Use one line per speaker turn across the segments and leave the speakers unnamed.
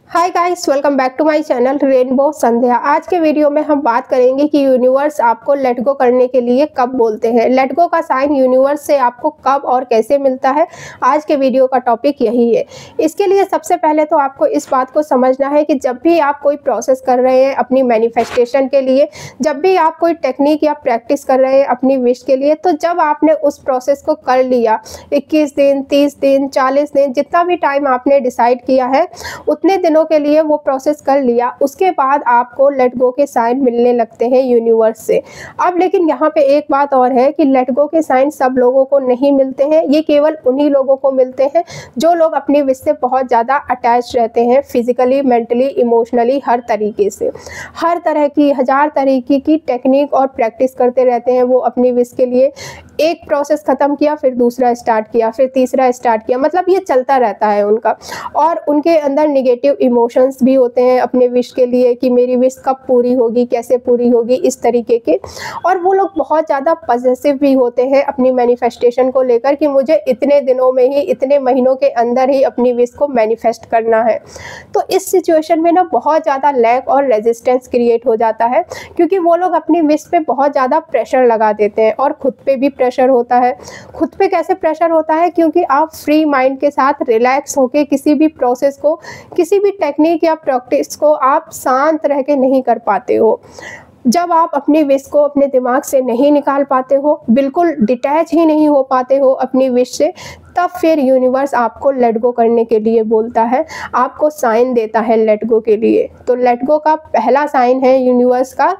Hi guys, welcome back to my channel rainbow Sandhya. आज के video में हम बात करेंगे कि यूनिवर्स आपको लेट गो करने के लिए कब बोलते हैं। लेट गो का साइन यूनिवर्स से आपको कब और कैसे मिलता है, आज के वीडियो का टॉपिक यही है। इसके लिए सबसे पहले तो आपको इस बात को समझना है कि जब भी आप कोई प्रोसेस कर रहे हैं अपनी मैनिफेस्टेशन के लिए, जब भी आप कोई टेक्निक या प्रैक्टिस कर रहे हैं अपनी विश के लिए, तो जब आपने उस प्रोसेस को कर लिया 21 दिन, 30 दिन, 40 दिन, जितना भी टाइम आपने डिसाइड किया है उतने दिनों के लिए वो प्रोसेस कर लिया, उसके बाद आपको लेट गो के साइन मिलने लगते हैं यूनिवर्स से। अब लेकिन यहाँ पे एक बात और है कि लेट गो के साइन सब लोगों को नहीं मिलते हैं। ये केवल उन्हीं लोगों को मिलते हैं जो लोग अपनी विश से बहुत ज़्यादा अटैच रहते हैं, फिजिकली, मेंटली, इमोशनली, हर तरीके से। हर तरह की, हजार तरीके की टेक्निक और प्रैक्टिस करते रहते हैं वो अपनी विश के लिए। एक प्रोसेस ख़त्म किया, फिर दूसरा स्टार्ट किया, फिर तीसरा स्टार्ट किया, मतलब ये चलता रहता है उनका। और उनके अंदर निगेटिव इमोशंस भी होते हैं अपने विश के लिए कि मेरी विश कब पूरी होगी, कैसे पूरी होगी, इस तरीके के। और वो लोग बहुत ज़्यादा पॉजिटिव भी होते हैं अपनी मैनिफेस्टेशन को लेकर कि मुझे इतने दिनों में ही, इतने महीनों के अंदर ही अपनी विश को मैनिफेस्ट करना है। तो इस सिचुएशन में ना बहुत ज़्यादा लैक और रेजिस्टेंस क्रिएट हो जाता है, क्योंकि वो लोग अपनी विश पे बहुत ज़्यादा प्रेशर लगा देते हैं और खुद पे भी प्रेशर होता है। खुद पे कैसे प्रेशर होता है? क्योंकि आप फ्री माइंड के साथ रिलैक्स होके किसी भी प्रोसेस को, किसी भी टेक्निक या प्रैक्टिस को आप शांत रह के नहीं कर पाते हो। जब आप अपनी विश को अपने दिमाग से नहीं निकाल पाते हो, बिल्कुल डिटैच ही नहीं हो पाते हो अपनी विश से, तब फिर यूनिवर्स आपको लेट गो करने के लिए बोलता है, आपको साइन देता है लेट गो के लिए। तो लेट गो का पहला साइन है यूनिवर्स का।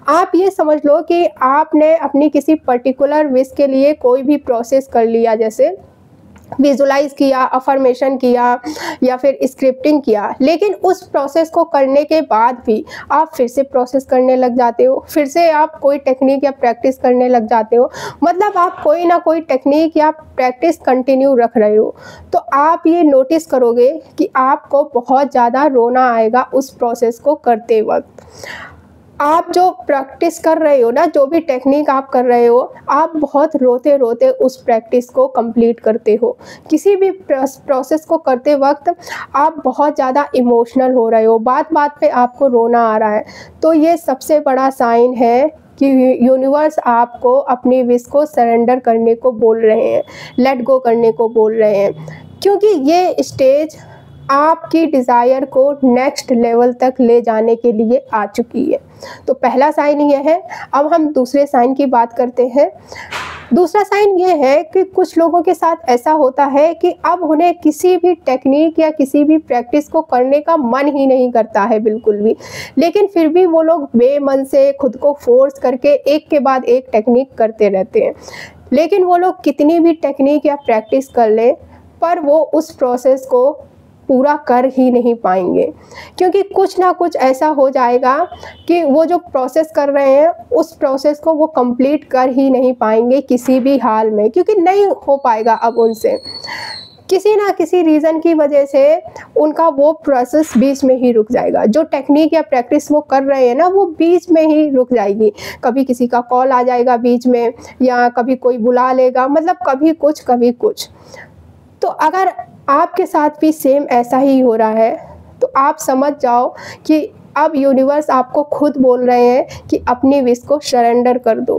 आप ये समझ लो कि आपने अपनी किसी पर्टिकुलर विश के लिए कोई भी प्रोसेस कर लिया, जैसे विजुलाइज किया, अफर्मेशन किया या फिर स्क्रिप्टिंग किया, लेकिन उस प्रोसेस को करने के बाद भी आप फिर से प्रोसेस करने लग जाते हो, फिर से आप कोई टेक्निक या प्रैक्टिस करने लग जाते हो। मतलब आप कोई ना कोई टेक्निक या प्रैक्टिस कंटिन्यू रख रहे हो। तो आप ये नोटिस करोगे कि आपको बहुत ज़्यादा रोना आएगा उस प्रोसेस को करते वक्त। आप जो प्रैक्टिस कर रहे हो ना, जो भी टेक्निक आप कर रहे हो, आप बहुत रोते रोते उस प्रैक्टिस को कंप्लीट करते हो। किसी भी प्रोसेस को करते वक्त आप बहुत ज़्यादा इमोशनल हो रहे हो, बात बात पे आपको रोना आ रहा है। तो ये सबसे बड़ा साइन है कि यूनिवर्स आपको अपनी विश को सरेंडर करने को बोल रहे हैं, लेट गो करने को बोल रहे हैं, क्योंकि ये स्टेज आपकी डिज़ायर को नेक्स्ट लेवल तक ले जाने के लिए आ चुकी है। तो पहला साइन ये है। अब हम दूसरे साइन की बात करते हैं। दूसरा साइन ये है कि कुछ लोगों के साथ ऐसा होता है कि अब उन्हें किसी भी टेक्निक या किसी भी प्रैक्टिस को करने का मन ही नहीं करता है बिल्कुल भी, लेकिन फिर भी वो लोग बेमन से खुद को फोर्स करके एक के बाद एक टेक्निक करते रहते हैं। लेकिन वो लोग कितनी भी टेक्निक या प्रैक्टिस कर लें, पर वो उस प्रोसेस को पूरा कर ही नहीं पाएंगे, क्योंकि कुछ ना कुछ ऐसा हो जाएगा कि वो जो प्रोसेस कर रहे हैं उस प्रोसेस को वो कंप्लीट कर ही नहीं पाएंगे किसी भी हाल में, क्योंकि नहीं हो पाएगा अब उनसे। किसी ना किसी रीज़न की वजह से उनका वो प्रोसेस बीच में ही रुक जाएगा। जो टेक्निक या प्रैक्टिस वो कर रहे हैं ना, वो बीच में ही रुक जाएगी। कभी किसी का कॉल आ जाएगा बीच में, या कभी कोई बुला लेगा, मतलब कभी कुछ कभी कुछ। तो अगर आपके साथ भी सेम ऐसा ही हो रहा है, तो आप समझ जाओ कि अब यूनिवर्स आपको खुद बोल रहे हैं कि अपनी विश को सरेंडर कर दो।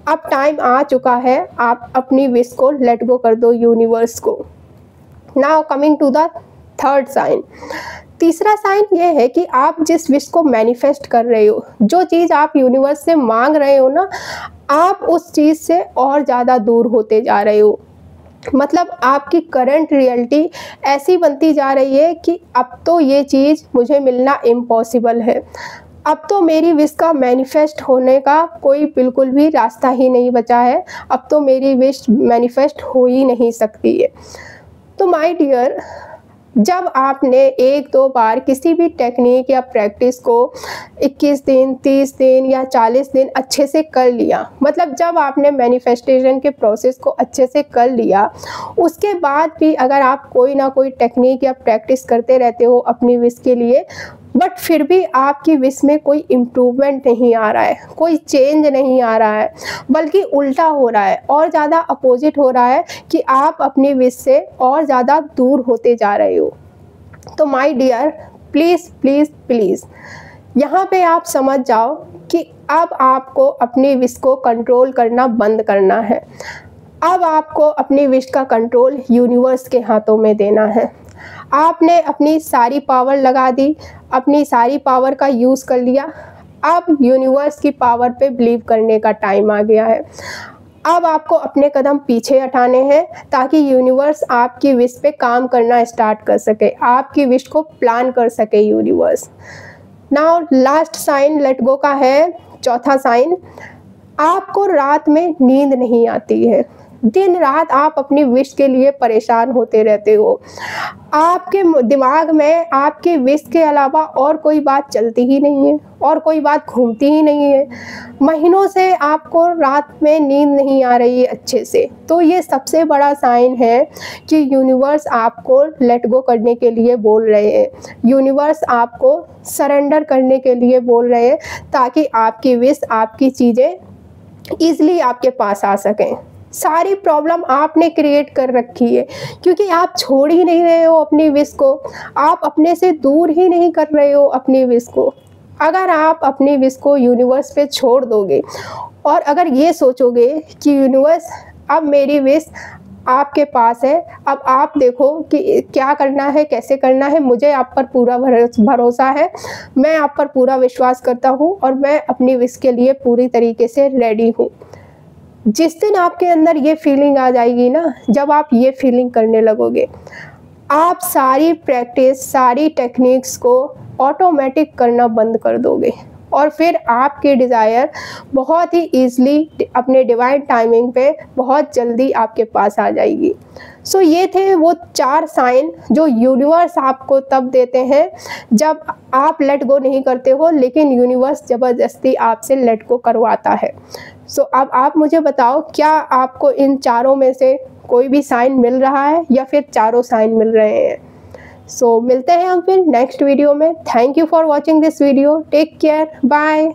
अब टाइम आ चुका है, आप अपनी विश को लेट गो कर दो यूनिवर्स को। Now coming to the third sign. तीसरा साइन ये है कि आप जिस विश को मैनिफेस्ट कर रहे हो, जो चीज़ आप यूनिवर्स से मांग रहे हो ना, आप उस चीज़ से और ज़्यादा दूर होते जा रहे हो। मतलब आपकी करंट रियलिटी ऐसी बनती जा रही है कि अब तो ये चीज़ मुझे मिलना इम्पॉसिबल है। अब तो मेरी विश का मैनिफेस्ट होने का कोई बिल्कुल भी रास्ता ही नहीं बचा है। अब तो मेरी विश मैनिफेस्ट हो ही नहीं सकती है। तो माय डियर, जब आपने एक दो बार किसी भी टेक्निक या प्रैक्टिस को 21 दिन, 30 दिन या 40 दिन अच्छे से कर लिया, मतलब जब आपने मैनिफेस्टेशन के प्रोसेस को अच्छे से कर लिया, उसके बाद भी अगर आप कोई ना कोई टेक्निक या प्रैक्टिस करते रहते हो अपनी विश के लिए, बट फिर भी आपकी विश में कोई इम्प्रूवमेंट नहीं आ रहा है, कोई चेंज नहीं आ रहा है, बल्कि उल्टा हो रहा है और ज़्यादा अपोजिट हो रहा है कि आप अपनी विश से और ज़्यादा दूर होते जा रहे हो। तो my dear, please please please यहाँ पे आप समझ जाओ कि अब आपको अपनी विश को कंट्रोल करना बंद करना है। अब आपको अपनी विश का कंट्रोल यूनिवर्स के हाथों में देना है। आपने अपनी सारी पावर लगा दी, अपनी सारी पावर का यूज़ कर लिया। अब यूनिवर्स की पावर पे बिलीव करने का टाइम आ गया है। अब आपको अपने कदम पीछे हटाने हैं ताकि यूनिवर्स आपकी विश पे काम करना स्टार्ट कर सके, आपकी विश को प्लान कर सके universe. Now last sign let go का है, चौथा साइन। आपको रात में नींद नहीं आती है, दिन रात आप अपनी विश के लिए परेशान होते रहते हो। आपके दिमाग में आपकी विश के अलावा और कोई बात चलती ही नहीं है, और कोई बात घूमती ही नहीं है। महीनों से आपको रात में नींद नहीं आ रही है अच्छे से। तो ये सबसे बड़ा साइन है कि यूनिवर्स आपको लेट गो करने के लिए बोल रहे हैं, यूनिवर्स आपको सरेंडर करने के लिए बोल रहे हैं, ताकि आपकी विश, आपकी चीज़ें ईज़िली आपके पास आ सकें। सारी प्रॉब्लम आपने क्रिएट कर रखी है, क्योंकि आप छोड़ ही नहीं रहे हो अपनी विश को, आप अपने से दूर ही नहीं कर रहे हो अपनी विश को। अगर आप अपनी विश को यूनिवर्स पे छोड़ दोगे और अगर ये सोचोगे कि यूनिवर्स अब मेरी विश आपके पास है, अब आप देखो कि क्या करना है, कैसे करना है, मुझे आप पर पूरा भरोसा है, मैं आप पर पूरा विश्वास करता हूँ और मैं अपनी विश के लिए पूरी तरीके से रेडी हूँ। जिस दिन आपके अंदर ये फीलिंग आ जाएगी ना, जब आप ये फीलिंग करने लगोगे, आप सारी प्रैक्टिस, सारी टेक्निक्स को ऑटोमेटिक करना बंद कर दोगे और फिर आपकी डिज़ायर बहुत ही ईज़िली अपने डिवाइन टाइमिंग पे बहुत जल्दी आपके पास आ जाएगी। सो ये थे वो 4 साइन जो यूनिवर्स आपको तब देते हैं जब आप लेट गो नहीं करते हो, लेकिन यूनिवर्स ज़बरदस्ती आपसे लेट गो करवाता है। सो अब आप मुझे बताओ, क्या आपको इन चारों में से कोई भी साइन मिल रहा है या फिर चारों साइन मिल रहे हैं? सो मिलते हैं हम फिर नेक्स्ट वीडियो में। Thank you for watching this video. Take care, bye.